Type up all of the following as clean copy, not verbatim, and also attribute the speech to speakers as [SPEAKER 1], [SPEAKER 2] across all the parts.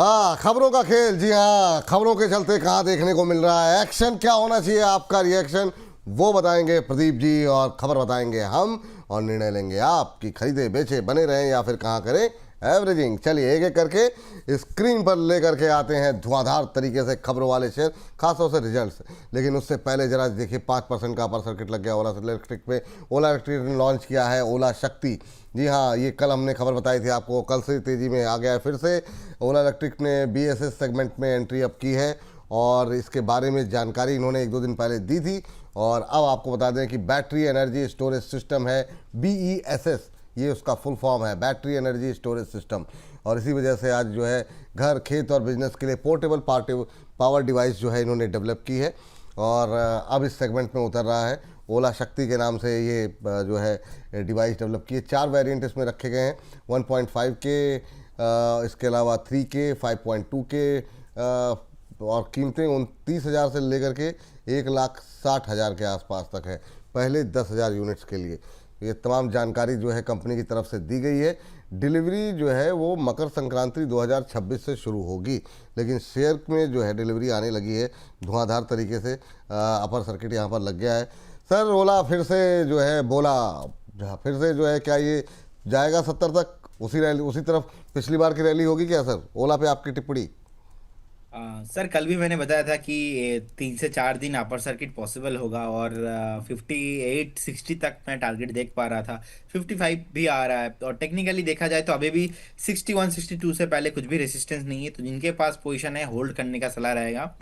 [SPEAKER 1] हाँ, खबरों का खेल। जी हाँ, खबरों के चलते कहाँ देखने को मिल रहा है एक्शन, क्या होना चाहिए आपका रिएक्शन, वो बताएंगे प्रदीप जी और खबर बताएंगे हम और निर्णय लेंगे आप कि खरीदे बेचे बने रहें या फिर कहाँ करें एवरेजिंग। चलिए एक एक करके स्क्रीन पर लेकर के आते हैं धुआंधार तरीके से खबरों वाले शेयर, खासतौर से रिजल्ट्स। लेकिन उससे पहले जरा देखिए 5% का अपर सर्किट लग गया ओला इलेक्ट्रिक पे। ओला इलेक्ट्रिक ने लॉन्च किया है ओला शक्ति। जी हाँ, ये कल हमने खबर बताई थी आपको, कल से तेज़ी में आ गया है फिर से। ओला इलेक्ट्रिक ने BSS सेगमेंट में एंट्री अप की है और इसके बारे में जानकारी इन्होंने 1-2 दिन पहले दी थी। और अब आपको बता दें कि बैटरी एनर्जी स्टोरेज सिस्टम है BESS, ये उसका फुल फॉर्म है, बैटरी एनर्जी स्टोरेज सिस्टम। और इसी वजह से आज जो है घर, खेत और बिजनेस के लिए पोर्टेबल पावर डिवाइस जो है इन्होंने डेवलप की है और अब इस सेगमेंट में उतर रहा है। ओला शक्ति के नाम से ये जो है डिवाइस डेवलप की है। 4 वेरिएंट इसमें रखे गए हैं, 1.5 के, इसके अलावा 3 के, 5.2 के, और कीमतें 29,000 से लेकर के 1,60,000 के आसपास तक है, पहले 10,000 यूनिट्स के लिए। ये तमाम जानकारी जो है कंपनी की तरफ से दी गई है। डिलीवरी जो है वो मकर संक्रांति 2026 से शुरू होगी, लेकिन शेयर में जो है डिलीवरी आने लगी है धुआंधार तरीके से। अपर सर्किट यहाँ पर लग गया है। सर ओला फिर से जो है बोला, फिर से जो है क्या ये जाएगा 70 तक, उसी रैली उसी तरफ पिछली बार की रैली होगी क्या सर? ओला पे आपकी टिप्पणी।
[SPEAKER 2] सर कल भी मैंने बताया था कि 3 से 4 दिन अपर सर्किट पॉसिबल होगा और 58-60 तक मैं टारगेट देख पा रहा था। 55 भी आ रहा है और टेक्निकली देखा जाए तो अभी भी 61-62 से पहले कुछ भी रेसिस्टेंस नहीं है, तो जिनके पास पोजीशन है होल्ड करने का सलाह रहेगा।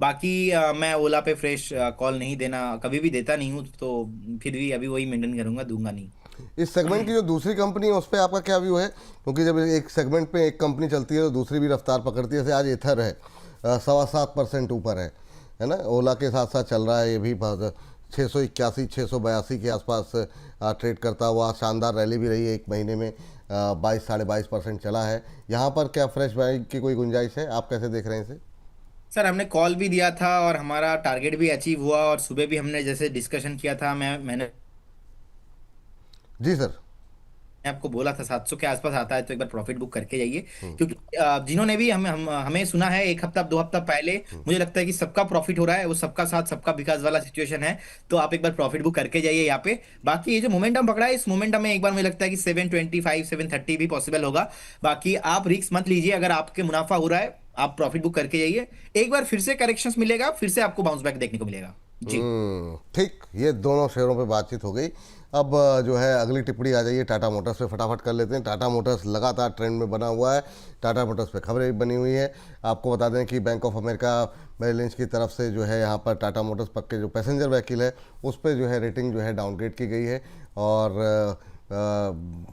[SPEAKER 2] बाकी मैं ओला पे फ्रेश कॉल नहीं देना, कभी भी देता नहीं हूँ, तो फिर भी अभी वही मेंटेन करूंगा, दूंगा नहीं।
[SPEAKER 1] इस सेगमेंट की जो दूसरी कंपनी है उस पर आपका क्या व्यू है? क्योंकि जब एक सेगमेंट पे एक कंपनी चलती है तो दूसरी भी रफ्तार पकड़ती है। जैसे आज एथर है 7.25% ऊपर है ना, ओला के साथ साथ चल रहा है ये भी 681-682 के आसपास ट्रेड करता हुआ। शानदार रैली भी रही है, एक महीने में 22-22.5% चला है। यहाँ पर क्या फ्रेश बाइंग की कोई गुंजाइश है? आप कैसे देख रहे हैं इसे?
[SPEAKER 2] सर हमने कॉल भी दिया था और हमारा टारगेट भी अचीव हुआ, और सुबह भी हमने जैसे डिस्कशन किया था, मैंने
[SPEAKER 1] जी सर।
[SPEAKER 2] आपको बोला था 700 के आसपास आता है तो एक बार प्रॉफिट बुक करके जाइए। क्योंकि जिन्होंने भी हमें सुना है 1 हफ्ता 2 हफ्ता पहले, मुझे लगता है कि सबका प्रॉफिट हो रहा है, वो सबका साथ सबका विकास वाला सिचुएशन है। तो आप एक बार प्रॉफिट बुक करके जाइए यहाँ पे। बाकी ये जो मोमेंटम पकड़ा है, इस मोमेंटम में एक बार मुझे लगता है कि 725 730 भी पॉसिबल होगा। बाकी आप रिस्क मत लीजिए, अगर आपके मुनाफा हो रहा है आप प्रॉफिट बुक करके जाइए। एक बार फिर से करेक्शंस मिलेगा, फिर से आपको बाउंस बैक देखने को मिलेगा जी।
[SPEAKER 1] ठीक, ये दोनों शेयरों पे बातचीत हो गई। अब जो है अगली टिप्पणी आ जाइए टाटा मोटर्स पे, फटाफट कर लेते हैं। टाटा मोटर्स लगातार ट्रेंड में बना हुआ है। टाटा मोटर्स पे खबरें भी बनी हुई है। आपको बता दें कि Bank of America Merrill Lynch की तरफ से जो है यहाँ पर टाटा मोटर्स पक्के जो पैसेंजर व्हीकल है उस पर जो है रेटिंग जो है डाउनग्रेड की गई है और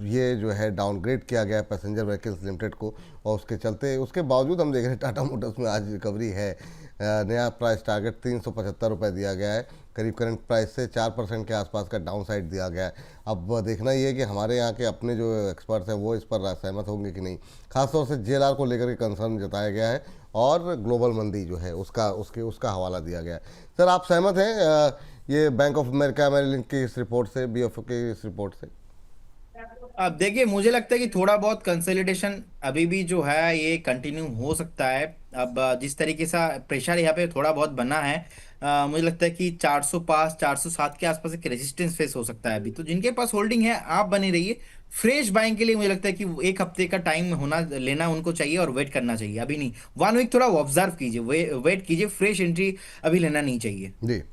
[SPEAKER 1] ये जो है डाउनग्रेड किया गया है पैसेंजर व्हीकल्स लिमिटेड को। और उसके चलते, उसके बावजूद हम देख रहे हैं टाटा मोटर्स में आज रिकवरी है। नया प्राइस टारगेट 375 रुपये दिया गया है, करीब करंट प्राइस से 4% के आसपास का डाउन साइड दिया गया है। अब देखना ये है कि हमारे यहाँ के अपने जो एक्सपर्ट्स हैं वो इस पर सहमत होंगे कि नहीं। खासतौर से JLR को लेकर के कंसर्न जताया गया है और ग्लोबल मंदी जो है उसका हवाला दिया गया है। सर आप सहमत हैं ये Bank of America Merrill Lynch की इस रिपोर्ट से, BOF की इस रिपोर्ट से?
[SPEAKER 2] अब देखिए, मुझे लगता है कि थोड़ा बहुत कंसोलिडेशन अभी भी जो है ये कंटिन्यू हो सकता है। अब जिस तरीके से प्रेशर यहाँ पे थोड़ा बहुत बना है, मुझे लगता है कि 400 पास 407 के आसपास एक रेजिस्टेंस फेस हो सकता है अभी। तो जिनके पास होल्डिंग है आप बने रहिए। फ्रेश बाइंग के लिए मुझे लगता है कि 1 हफ्ते का टाइम होना लेना उनको चाहिए और वेट करना चाहिए, अभी नहीं। 1 वीक थोड़ा ऑब्जर्व कीजिए, वेट कीजिए, फ्रेश एंट्री अभी लेना नहीं चाहिए।
[SPEAKER 1] जी,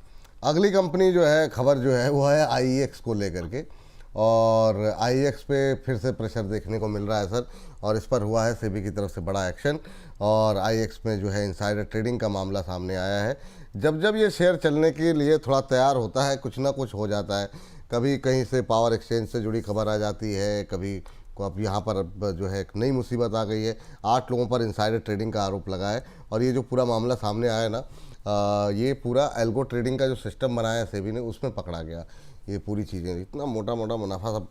[SPEAKER 1] अगली कंपनी जो है खबर जो है वो है IEX को लेकर के। और IEX पे फिर से प्रेशर देखने को मिल रहा है सर, और इस पर हुआ है सेबी की तरफ से बड़ा एक्शन। और IEX में जो है इनसाइडर ट्रेडिंग का मामला सामने आया है। जब जब ये शेयर चलने के लिए थोड़ा तैयार होता है कुछ ना कुछ हो जाता है। कभी कहीं से पावर एक्सचेंज से जुड़ी खबर आ जाती है, कभी को अब यहाँ पर अब जो है एक नई मुसीबत आ गई है। 8 लोगों पर इनसाइडर ट्रेडिंग का आरोप लगा है और ये जो पूरा मामला सामने आया ना, ये पूरा एल्गो ट्रेडिंग का जो सिस्टम बनाया है सेबी ने उसमें पकड़ा गया। ये पूरी चीज़ें, इतना मोटा मोटा मुनाफा, सब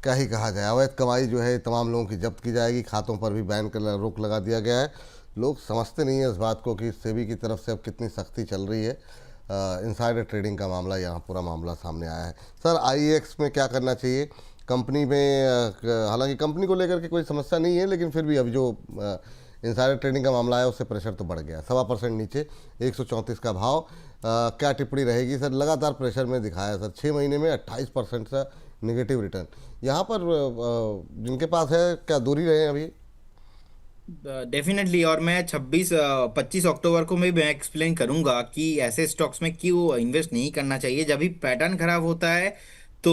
[SPEAKER 1] क्या ही कहा जाए। अवैध कमाई जो है तमाम लोगों की जब्त की जाएगी, खातों पर भी बैन कर रोक लगा दिया गया है। लोग समझते नहीं है इस बात को कि सेबी की तरफ से अब कितनी सख्ती चल रही है। इनसाइडर ट्रेडिंग का मामला, यहाँ पूरा मामला सामने आया है। सर IEX में क्या करना चाहिए? कंपनी में हालांकि कंपनी को लेकर के कोई समस्या नहीं है, लेकिन फिर भी अभी जो इनसाइडर ट्रेडिंग का मामला है उससे प्रेशर तो बढ़ गया, 1.25% नीचे 134 का भाव। क्या टिप्पणी रहेगी सर? लगातार प्रेशर में दिखाया सर, 6 महीने में 28% का नेगेटिव रिटर्न। यहाँ पर जिनके पास है क्या दूरी रहे हैं अभी?
[SPEAKER 2] डेफिनेटली, और मैं 25 अक्टूबर को मैं एक्सप्लेन करूंगा कि ऐसे स्टॉक्स में क्यों इन्वेस्ट नहीं करना चाहिए। जब भी पैटर्न खराब होता है तो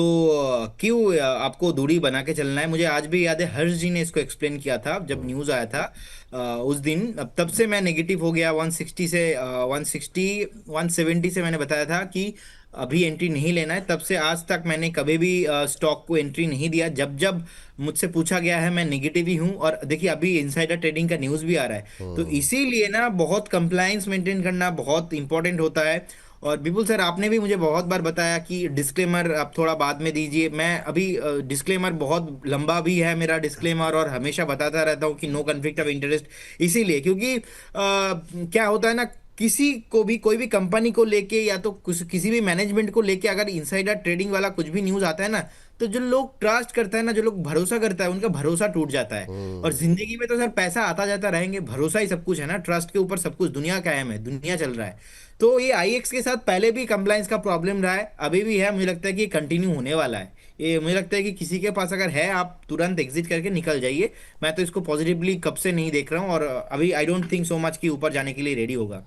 [SPEAKER 2] क्यों आपको दूरी बना के चलना है। मुझे आज भी याद है, हर्ष जी ने इसको एक्सप्लेन किया था जब न्यूज़ आया था उस दिन। अब तब से मैं नेगेटिव हो गया 160 से 160 170 से मैंने बताया था कि अभी एंट्री नहीं लेना है। तब से आज तक मैंने कभी भी स्टॉक को एंट्री नहीं दिया। जब जब मुझसे पूछा गया है मैं निगेटिव ही हूं। और देखिए अभी इनसाइडर ट्रेडिंग का न्यूज़ भी आ रहा है, तो इसीलिए ना बहुत कंप्लायंस मेंटेन करना बहुत इंपॉर्टेंट होता है। और विपुल सर, आपने भी मुझे बहुत बार बताया कि डिस्क्लेमर आप थोड़ा बाद में दीजिए। मैं अभी डिस्क्लेमर बहुत लंबा भी है मेरा डिस्क्लेमर, और हमेशा बताता रहता हूँ कि नो कन्फ्लिक्ट ऑफ इंटरेस्ट। इसीलिए क्योंकि क्या होता है ना, किसी को भी कोई भी कंपनी को लेके या तो किसी भी मैनेजमेंट को लेके अगर इनसाइडर ट्रेडिंग वाला कुछ भी न्यूज़ आता है ना, तो जो लोग ट्रस्ट करता है ना, जो लोग भरोसा करता है, उनका भरोसा टूट जाता है। और जिंदगी में तो सर पैसा आता जाता रहेंगे, भरोसा ही सब कुछ है ना, ट्रस्ट के ऊपर सब कुछ, दुनिया कायम है, दुनिया चल रहा है। तो ये आईएक्स के साथ पहले भी कंप्लायंस का प्रॉब्लम रहा है, अभी भी है। मुझे लगता है कि ये कंटिन्यू होने वाला है। ये मुझे लगता है कि किसी के पास अगर है, आप तुरंत एग्जिट करके निकल जाइए। मैं तो इसको पॉजिटिवली कब से नहीं देख रहा हूँ, और अभी I don't think so much कि ऊपर जाने के लिए रेडी होगा।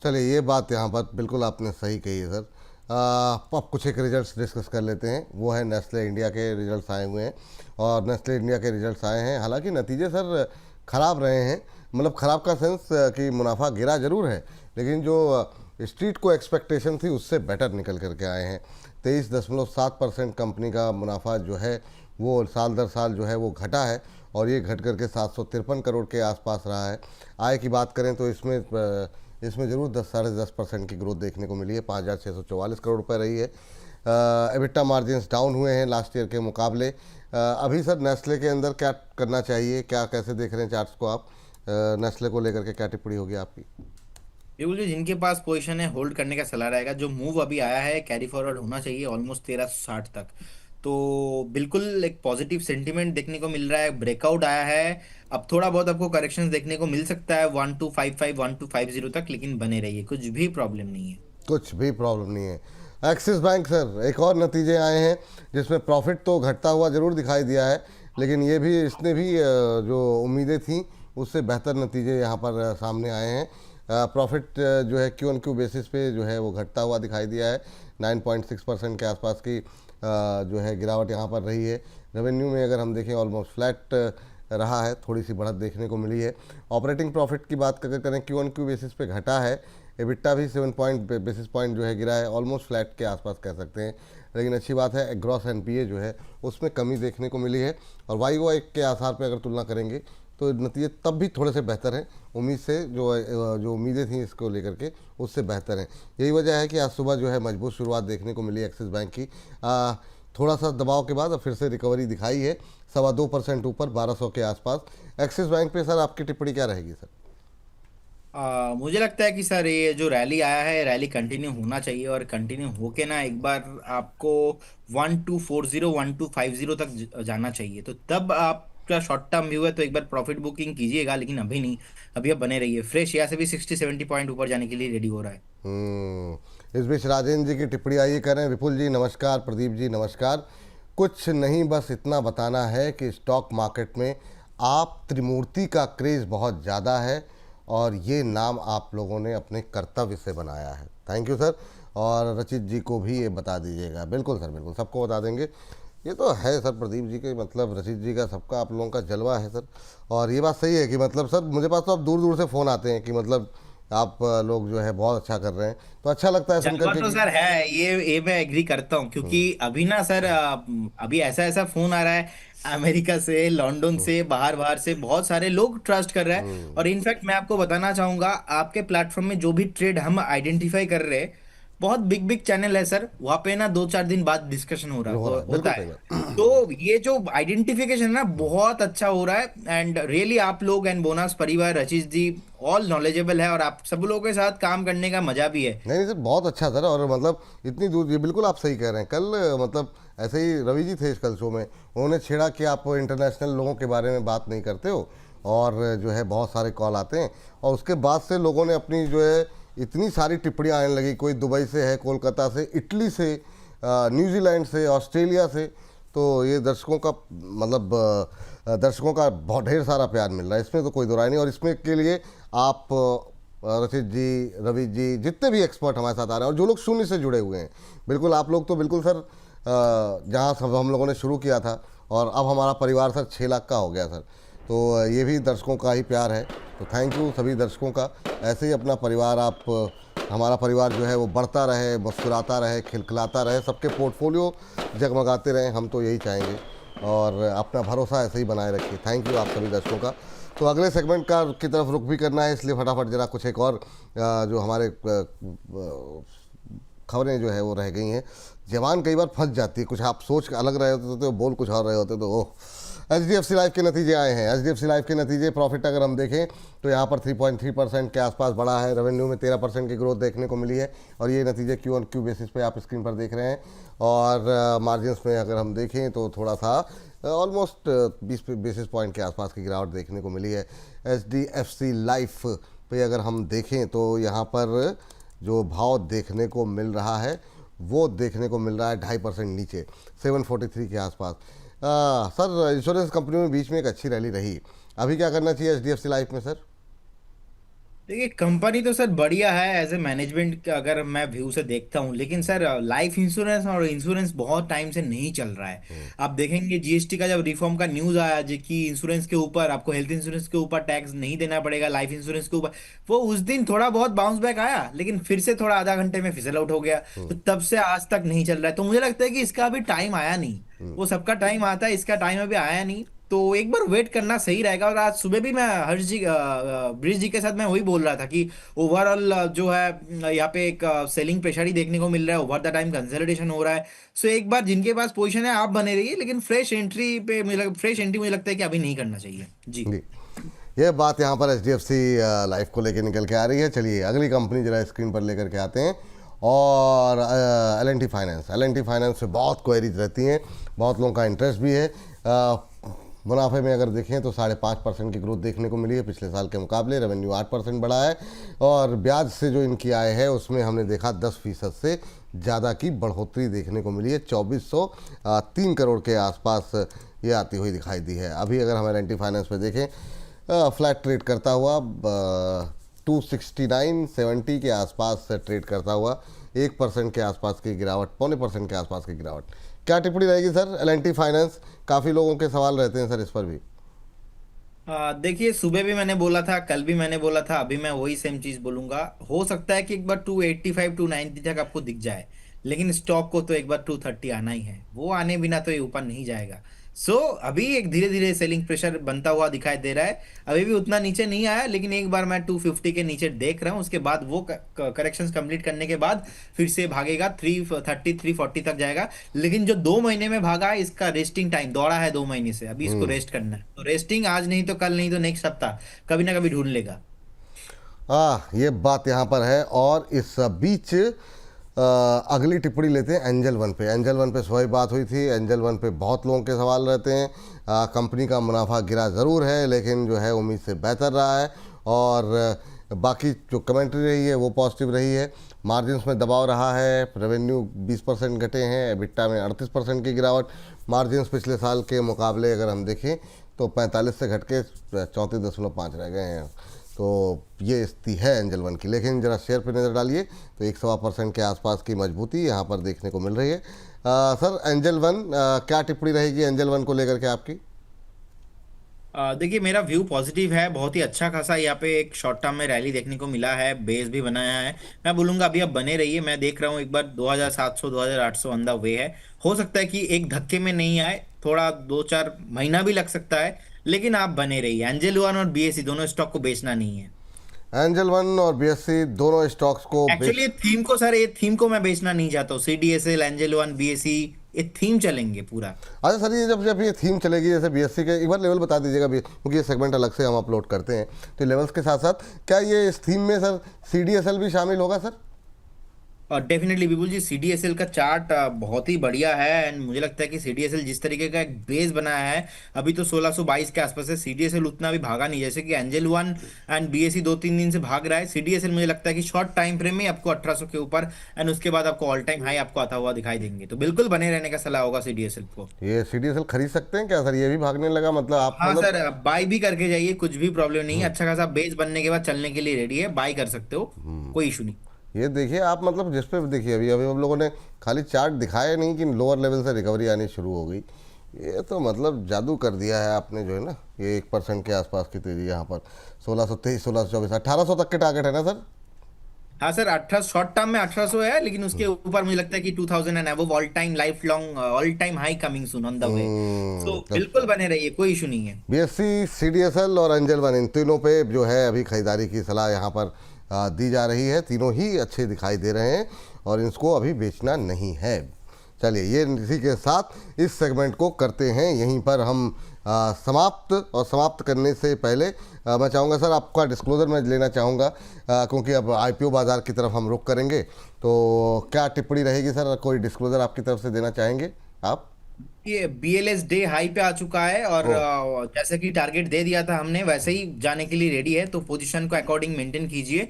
[SPEAKER 1] चलिए, ये बात यहाँ पर बिल्कुल आपने सही कही है सर। अब कुछ एक रिजल्ट्स डिस्कस कर लेते हैं। वो है नेस्ले इंडिया के रिजल्ट्स आए हुए हैं, और नेस्ले इंडिया के रिजल्ट्स आए हैं। हालांकि नतीजे सर ख़राब रहे हैं, मतलब ख़राब का सेंस कि मुनाफा गिरा जरूर है, लेकिन जो स्ट्रीट को एक्सपेक्टेशन थी उससे बेटर निकल करके आए हैं। 23.7% कंपनी का मुनाफा जो है वो साल दर साल जो है वो घटा है, और ये घट करके 753 करोड़ के आसपास रहा है। आय की बात करें तो इसमें ज़रूर 10-10.5% की ग्रोथ देखने को मिली है, 5,644 करोड़ रुपए रही है। एबिटा मार्जिन्स डाउन हुए हैं लास्ट ईयर के मुकाबले। अभी सर नेस्ले के अंदर क्या करना चाहिए, क्या कैसे देख रहे हैं चार्ट्स को आप? नेस्ले को लेकर के क्या टिप्पणी होगी आपकी?
[SPEAKER 2] बिल्कुल जी, जिनके पास पोजीशन है होल्ड करने का सलाह रहेगा। जो मूव अभी आया है कैरी फॉरवर्ड होना चाहिए ऑलमोस्ट 1360 तक। तो बिल्कुल एक पॉजिटिव सेंटीमेंट देखने को मिल रहा है, ब्रेकआउट आया है। अब थोड़ा बहुत आपको करेक्शंस देखने को मिल सकता है 1255 1250 तक, लेकिन बने रहिए, कुछ भी प्रॉब्लम नहीं है।
[SPEAKER 1] कुछ भी प्रॉब्लम नहीं है। एक्सिस बैंक सर, एक और नतीजे आए हैं जिसमें प्रॉफिट तो घटता हुआ ज़रूर दिखाई दिया है, लेकिन ये भी इसने भी जो उम्मीदें थी उससे बेहतर नतीजे यहाँ पर सामने आए हैं। प्रॉफिट जो है क्यू एन क्यू बेसिस पे जो है वो घटता हुआ दिखाई दिया है। 9.6% के आसपास की जो है गिरावट यहाँ पर रही है। रेवेन्यू में अगर हम देखें ऑलमोस्ट फ्लैट रहा है, थोड़ी सी बढ़त देखने को मिली है। ऑपरेटिंग प्रॉफिट की बात अगर करें, क्यू एन क्यू बेसिस पे घटा है। एबिटा भी 7 बेसिस पॉइंट जो है गिरा है, ऑलमोस्ट फ्लैट के आसपास कह सकते हैं। लेकिन अच्छी बात है, ग्रॉस एनपीए जो है उसमें कमी देखने को मिली है, और वाई ओ के आधार पर अगर तुलना करेंगे तो नतीजे तब भी थोड़े से बेहतर हैं, उम्मीद से जो उम्मीदें थी इसको लेकर के उससे बेहतर हैं। यही वजह है कि आज सुबह जो है मजबूत शुरुआत देखने को मिली एक्सिस बैंक की। थोड़ा सा दबाव के बाद अब फिर से रिकवरी दिखाई है, 2.25% ऊपर 1200 के आसपास। एक्सिस बैंक पे सर आपकी टिप्पणी क्या रहेगी सर?
[SPEAKER 2] मुझे लगता है कि सर ये जो रैली आया है, रैली कंटिन्यू होना चाहिए, और कंटिन्यू होके ना एक बार आपको 1240 1250 तक जाना चाहिए। तो तब आपका शॉर्ट टर्म व्यू है तो एक बार प्रॉफिट बुकिंग कीजिएगा, लेकिन अभी नहीं। अभी अब बने रहिए फ्रेश, यहाँ से भी 60-70 पॉइंट ऊपर जाने के लिए रेडी हो रहा है।
[SPEAKER 1] इस बीच राजेंद्र जी की टिप्पणी आई कर रहे हैं। विपुल जी नमस्कार, प्रदीप जी नमस्कार। कुछ नहीं, बस इतना बताना है कि स्टॉक मार्केट में आप त्रिमूर्ति का क्रेज़ बहुत ज़्यादा है, और ये नाम आप लोगों ने अपने कर्तव्य से बनाया है। Thank you sir. और रचित जी को भी ये बता दीजिएगा। बिल्कुल सर, बिल्कुल सबको बता देंगे। ये तो है सर प्रदीप जी के, मतलब रचित जी का, सबका आप लोगों का जलवा है सर। और ये बात सही है कि मतलब सर मुझे पास तो अब दूर दूर से फ़ोन आते हैं कि मतलब आप लोग जो है बहुत अच्छा कर रहे हैं, तो अच्छा लगता है सुनकर
[SPEAKER 2] जलवा
[SPEAKER 1] के
[SPEAKER 2] तो सर है, ये मैं एग्री करता हूँ, क्योंकि अभी ना सर अभी ऐसा ऐसा फोन आ रहा है अमेरिका से, लंदन से, बाहर बाहर से बहुत सारे लोग ट्रस्ट कर रहे हैं। और इनफैक्ट मैं आपको बताना चाहूंगा, आपके प्लेटफॉर्म में जो भी ट्रेड हम आइडेंटिफाई कर रहे हैं, बहुत बिग बिग चैनल है सर, वहां पे ना 2-4 दिन बाद डिस्कशन हो रहा
[SPEAKER 1] हो रहा है।
[SPEAKER 2] होता
[SPEAKER 1] बिल्कुल
[SPEAKER 2] है।
[SPEAKER 1] सही बात।
[SPEAKER 2] तो ये जो आइडेंटिफिकेशन ना बहुत अच्छा हो रहा है, एंड रियली आप लोग एंड बोनस परिवार, रचित जी, ऑल नॉलेजेबल है, और आप सब लोगों के साथ काम करने का मजा भी है।
[SPEAKER 1] नहीं नहीं सर, बहुत अच्छा सर। और मतलब इतनी दूर, ये बिल्कुल आप सही कह रहे हैं। कल मतलब ऐसे ही रवि जी थे इस कल शो में, उन्होंने छेड़ा कि आप इंटरनेशनल लोगों के बारे में बात नहीं करते हो, और जो है बहुत सारे कॉल आते हैं, और उसके बाद से लोगों ने अपनी जो है इतनी सारी टिप्पणियाँ आने लगी। कोई दुबई से है, कोलकाता से, इटली से, न्यूजीलैंड से, ऑस्ट्रेलिया से। तो ये दर्शकों का मतलब दर्शकों का बहुत ढेर सारा प्यार मिल रहा है, इसमें तो कोई दो राय नहीं। और इसमें के लिए आप रचित जी, रवि जी, जितने भी एक्सपर्ट हमारे साथ आ रहे हैं और जो लोग शून्य से जुड़े हुए हैं, बिल्कुल आप लोग तो बिल्कुल सर जहाँ सब हम लोगों ने शुरू किया था और अब हमारा परिवार सर 6 लाख का हो गया सर। तो ये भी दर्शकों का ही प्यार है। तो थैंक यू सभी दर्शकों का। ऐसे ही अपना परिवार आप हमारा परिवार जो है वो बढ़ता रहे, मुस्कुराता रहे, खिलखिलाता रहे, सबके पोर्टफोलियो जगमगाते रहें, हम तो यही चाहेंगे। और अपना भरोसा ऐसे ही बनाए रखिए। थैंक यू आप सभी दर्शकों का। तो अगले सेगमेंट का की तरफ रुख भी करना है, इसलिए फटाफट जरा कुछ एक और जो हमारे खबरें जो है वो रह गई हैं। जवान कई बार फंस जाती है, कुछ आप सोच अलग रहे होते तो बोल कुछ और रहे होते तो ओह। HDFC लाइफ के नतीजे आए हैं। HDFC लाइफ के नतीजे, प्रॉफिट अगर हम देखें तो यहाँ पर 3.3% के आसपास बढ़ा है। रेवेन्यू में 13% की ग्रोथ देखने को मिली है, और ये नतीजे क्यू ऑन क्यू बेसिस पे आप स्क्रीन पर देख रहे हैं। और मार्जिन्स में अगर हम देखें तो थोड़ा सा ऑलमोस्ट 20 बेसिस पॉइंट के आसपास की गिरावट देखने को मिली है। HDFC लाइफ पे अगर हम देखें तो यहाँ पर जो भाव देखने को मिल रहा है वो देखने को मिल रहा है 2.5% नीचे, 743 के आसपास। सर इंश्योरेंस कंपनी में बीच में एक अच्छी रैली रही, अभी क्या करना चाहिए HDFC लाइफ में सर?
[SPEAKER 2] देखिए, कंपनी तो सर बढ़िया है एज ए मैनेजमेंट अगर मैं व्यू से देखता हूँ, लेकिन सर लाइफ इंश्योरेंस और इंश्योरेंस बहुत टाइम से नहीं चल रहा है। आप देखेंगे जीएसटी का जब रिफॉर्म का न्यूज आया जो कि इंश्योरेंस के ऊपर आपको हेल्थ इंश्योरेंस के ऊपर टैक्स नहीं देना पड़ेगा, लाइफ इंश्योरेंस के ऊपर, वो उस दिन थोड़ा बहुत बाउंस बैक आया, लेकिन फिर से थोड़ा आधा घंटे में फिसल आउट हो गया। तो तब से आज तक नहीं चल रहा है। तो मुझे लगता है कि इसका अभी टाइम आया नहीं। वो सबका टाइम आता है, इसका टाइम अभी आया नहीं। तो एक बार वेट करना सही रहेगा। और आज सुबह भी मैं हर्ष जी ब्रिज जी के साथ मैं वही बोल रहा था कि ओवरऑल जो है यहाँ पे एक सेलिंग प्रेशर ही देखने को मिल रहा है, ओवर द टाइम कंसोलिडेशन हो रहा है। सो एक बार जिनके पास पोजीशन है आप बने रहिए, लेकिन फ्रेश एंट्री मुझे लगता है कि अभी नहीं करना चाहिए जी।
[SPEAKER 1] जी, ये बात यहाँ पर HDFC लाइफ को लेकर निकल के आ रही है। चलिए अगली कंपनी जरा स्क्रीन पर लेकर के आते हैं। और L&T फाइनेंस। L&T फाइनेंस से बहुत क्वेरीज रहती हैं, बहुत लोगों का इंटरेस्ट भी है। मुनाफे में अगर देखें तो 5.5% की ग्रोथ देखने को मिली है पिछले साल के मुकाबले। रेवेन्यू 8% बढ़ा है, और ब्याज से जो इनकी आय है उसमें हमने देखा 10% से ज़्यादा की बढ़ोतरी देखने को मिली है। 2403 करोड़ के आसपास ये आती हुई दिखाई दी है। अभी अगर हम L&T फाइनेंस पे देखें, फ्लैट ट्रेड करता हुआ 269.70 के आसपास ट्रेड करता हुआ 1% के आसपास की गिरावट, 0.25% के आसपास की गिरावट। क्या टिप्पणी रहेगी सर L&T फाइनेंस? काफ़ी लोगों के सवाल रहते हैं सर इस पर भी।
[SPEAKER 2] देखिए, सुबह भी मैंने बोला था, कल भी मैंने बोला था, अभी मैं वही सेम चीज बोलूंगा। हो सकता है कि एक बार 285 290 तक आपको दिख जाए, लेकिन स्टॉक को तो एक बार 230 आना ही है। वो आने बिना तो ये ऊपर नहीं जाएगा। अभी एक धीरे धीरे सेलिंग प्रेशर बनता हुआ दिखाई दे रहा है। अभी भी उतना नीचे नहीं आया, लेकिन एक बार मैं 250 के नीचे देख रहा हूँ। उसके बाद वो करेक्शंस कंप्लीट करने के बाद फिर से भागेगा, 330 340 तक जाएगा। लेकिन जो 2 महीने में भागा है, इसका रेस्टिंग टाइम दौड़ा है 2 महीने से, अभी इसको रेस्ट करना है। तो रेस्टिंग आज नहीं तो कल, नहीं तो नेक्स्ट हफ्ता कभी ना कभी ढूंढ लेगा।
[SPEAKER 1] ये बात यहाँ पर है। और इस बीच अगली टिप्पणी लेते हैं एंजल वन पे। एंजल वन पे वही बात हुई थी। एंजल वन पे बहुत लोगों के सवाल रहते हैं। कंपनी का मुनाफा गिरा ज़रूर है, लेकिन जो है उम्मीद से बेहतर रहा है। और बाकी जो कमेंट्री रही है वो पॉजिटिव रही है। मार्जिन्स में दबाव रहा है, रेवेन्यू 20% घटे हैं, एबिटा में 38% की गिरावट। मार्जिन्स पिछले साल के मुकाबले अगर हम देखें तो 45 से घट के 34.5 रह गए हैं। तो ये स्थिति है एंजल वन की। लेकिन जरा शेयर पे नज़र डालिए तो 1.25% के आसपास की मजबूती यहाँ पर देखने को मिल रही है। सर एंजल वन, क्या टिप्पणी रहेगी एंजल वन को लेकर के आपकी?
[SPEAKER 2] देखिए, मेरा व्यू पॉजिटिव है। बहुत ही अच्छा खासा यहाँ पे एक शॉर्ट टर्म में रैली देखने को मिला है, बेस भी बनाया है। मैं बोलूंगा अभी अब बने रहिए। मैं देख रहा हूँ एक बार 2700 2800 ऑन द वे है। हो सकता है कि एक धक्के में नहीं आए, थोड़ा 2-4 महीना भी लग सकता है, लेकिन आप बने रहिए। एंजल वन और बीएससी दोनों स्टॉक को बेचना नहीं है।
[SPEAKER 1] एंजल वन और BSE दोनों स्टॉक्स को
[SPEAKER 2] एक्चुअली थीम को सर, ये थीम को मैं बेचना नहीं चाहता हूँ। CDSL, एंजल वन, बीएससी, ये थीम चलेंगे पूरा।
[SPEAKER 1] अच्छा सर, ये जब जब ये थीम चलेगी, जैसे BSE के एक बार लेवल बता दीजिएगा, क्योंकि ये सेगमेंट अलग से हम अपलोड करते हैं। तो लेवल्स के साथ साथ क्या ये इस थीम में सर CDSL भी शामिल होगा सर?
[SPEAKER 2] और डेफिनेटली विपुल जी, सीडीएसएल का चार्ट बहुत ही बढ़िया है। एंड मुझे लगता है कि सीडीएसएल जिस तरीके का एक बेस बनाया है, अभी तो 1622 के आसपास है। सीडीएसएल उतना भी भागा नहीं, जैसे कि एंजल वन एंड बीएसई 2-3 दिन से भाग रहा है। सीडीएसएल मुझे लगता है कि शॉर्ट टाइम फ्रेम में आपको 1800 के ऊपर एंड उसके बाद आपको ऑल टाइम हाई आपको आता हुआ दिखाई देंगे। तो बिल्कुल बने रहने का सलाह होगा सीडीएसएल को।
[SPEAKER 1] ये सीडीएसएल खरीद सकते हैं क्या सर? ये भी भागने लगा, मतलब आप
[SPEAKER 2] हाँ
[SPEAKER 1] मतलब।
[SPEAKER 2] सर, बाय भी करके जाइए, कुछ भी प्रॉब्लम नहीं है।
[SPEAKER 1] हम्म,
[SPEAKER 2] अच्छा खासा बेस बनने के बाद चलने के लिए रेडी है, बाय कर सकते हो, कोई इशू नहीं।
[SPEAKER 1] ये देखिए आप, मतलब जिस पे देखिए अभी अभी हम लोगों ने खाली चार्ट दिखाया नहीं कि लोअर लेवल से रिकवरी आनी शुरू हो गई। ये तो मतलब जादू कर दिया है आपने, जो है ना, ये 1% के आसपास की तेजी यहाँ पर 1623, 1624, 1800 तक के टारगेट है ना सर?
[SPEAKER 2] हाँ सर, 18 शॉर्ट टर्म में 1800 है, लेकिन उसके ऊपर मुझे लगता है कि 2000 and above all time life long all time high coming soon on the way. So
[SPEAKER 1] तो
[SPEAKER 2] बिल्कुल बने रहिए, कोई इशू नहीं है।
[SPEAKER 1] बीएससी, सीडीएसएल और एंजल वन, इन तीनों पे जो है अभी खरीदारी की सलाह यहाँ पर दी जा रही है। तीनों ही अच्छे दिखाई दे रहे हैं और इसको अभी बेचना नहीं है। चलिए, ये इसी के साथ इस सेगमेंट को करते हैं यहीं पर हम समाप्त। और समाप्त करने से पहले मैं चाहूँगा सर, आपका डिस्क्लोज़र मैं लेना चाहूँगा, क्योंकि अब आईपीओ बाज़ार की तरफ हम रुख करेंगे। तो क्या टिप्पणी रहेगी सर? कोई डिस्क्लोज़र आपकी तरफ से देना चाहेंगे आप?
[SPEAKER 2] ये बीएलएस डे हाई पे आ चुका है, और
[SPEAKER 1] ओ।
[SPEAKER 2] जैसे कि टारगेट दे दिया था हमने, वैसे ही जाने के लिए रेडी है। तो पोजीशन को अकॉर्डिंग मेंटेन कीजिए।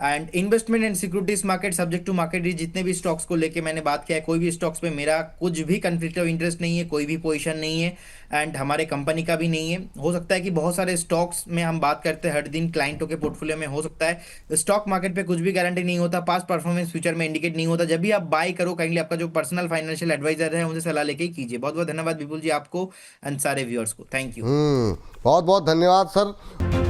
[SPEAKER 2] And investment and securities market subject to market risk, जितने भी स्टॉक्स को लेके मैंने बात किया है, कोई भी स्टॉक्स पे मेरा कुछ भी कंफ्लिक्ट ऑफ इंटरेस्ट नहीं है, कोई भी पोजीशन नहीं है, एंड हमारे कंपनी का भी नहीं है। हो सकता है कि बहुत सारे स्टॉक्स में हम बात करते हैं हर दिन क्लाइंटों के पोर्टफोलियो में, हो सकता है स्टॉक मार्केट पे कुछ भी गारंटी नहीं होता, पास्ट परफॉर्मेंस फ्यूचर में इंडिकेट नहीं होता। जब भी आप बाय करो, काइंडली आपका जो पर्सनल फाइनेंशियल एडवाइजर है उनसे सलाह लेके ही कीजिए। बहुत बहुत धन्यवाद विपुल जी आपको एंड सारे व्यूअर्स को, थैंक यू।
[SPEAKER 1] बहुत बहुत धन्यवाद सर।